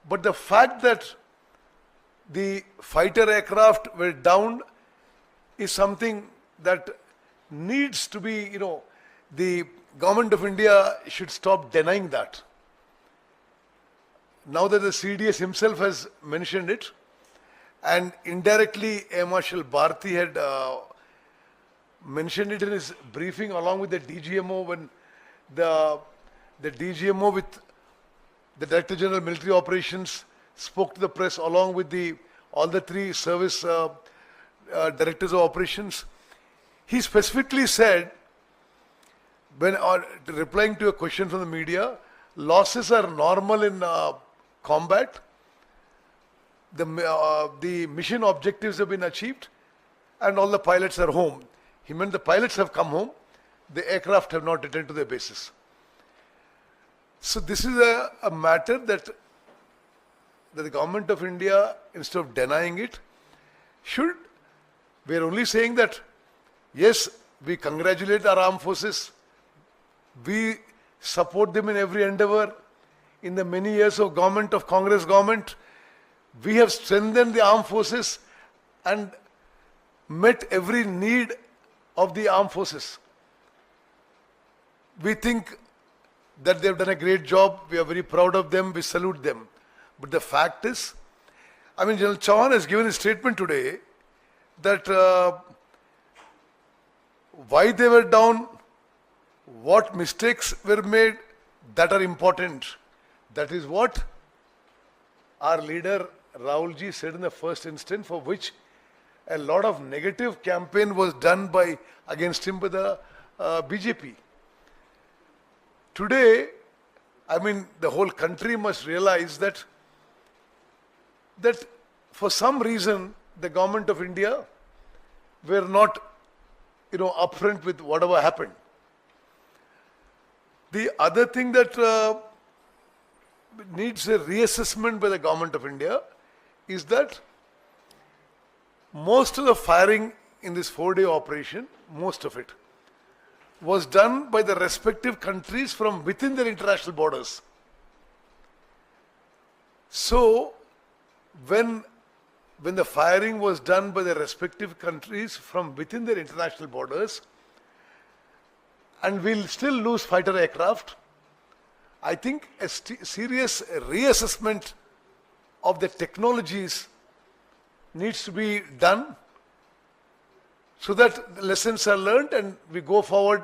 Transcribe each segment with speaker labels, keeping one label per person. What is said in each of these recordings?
Speaker 1: But the fact that the fighter aircraft were down is something that needs to be, the government of India should stop denying that. Now that the CDS himself has mentioned it, and indirectly Air Marshal Bharti had mentioned it in his briefing along with the DGMO, when the DGMO with the Director General Military Operations spoke to the press along with all the three service directors of operations. He specifically said, when replying to a question from the media, losses are normal in combat. The mission objectives have been achieved and all the pilots are home. He meant the pilots have come home, the aircraft have not returned to their bases. So this is a matter that the government of India, instead of denying it, we are only saying that, yes, we congratulate our armed forces, we support them in every endeavour. In the many years of Congress government, we have strengthened the armed forces and met every need of the armed forces. We think that they have done a great job. We are very proud of them. We salute them. But the fact is, General Chauhan has given a statement today that why they were down, what mistakes were made, that are important. That is what our leader Rahul ji said in the first instance, for which a lot of negative campaign was done against him by the BJP. Today, the whole country must realize that for some reason the government of India were not, upfront with whatever happened. The other thing that needs a reassessment by the government of India is that most of the firing in this 4-day operation, most of it, was done by the respective countries from within their international borders. So, when the firing was done by the respective countries from within their international borders, and we'll still lose fighter aircraft, I think a serious reassessment of the technologies needs to be done so that the lessons are learned and we go forward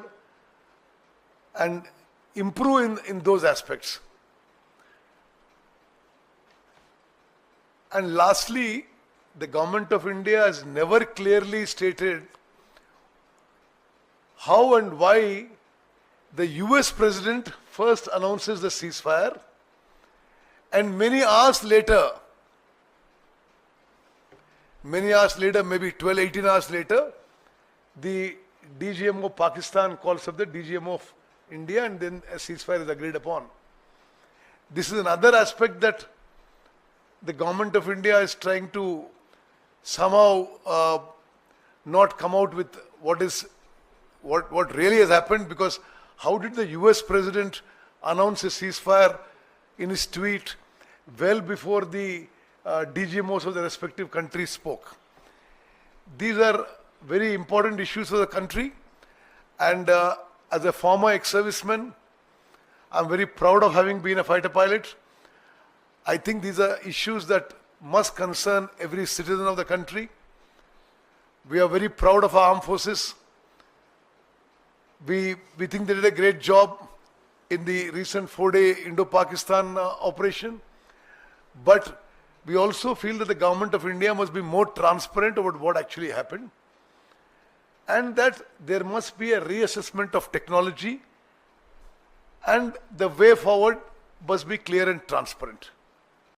Speaker 1: and improve in those aspects. And lastly, the government of India has never clearly stated how and why the US president first announces the ceasefire and many hours later, maybe 12, 18 hours later, the DGMO Pakistan calls up the DGMO of India and then a ceasefire is agreed upon. This is another aspect that the government of India is trying to somehow not come out with what really has happened, because how did the US president announce a ceasefire in his tweet well before the DGMOs of the respective countries spoke? These are very important issues for the country, and as a former ex-serviceman, I'm very proud of having been a fighter pilot. I think these are issues that must concern every citizen of the country. We are very proud of our armed forces. We think they did a great job in the recent 4-day Indo-Pakistan operation. But we also feel that the government of India must be more transparent about what actually happened, and that there must be a reassessment of technology and the way forward must be clear and transparent.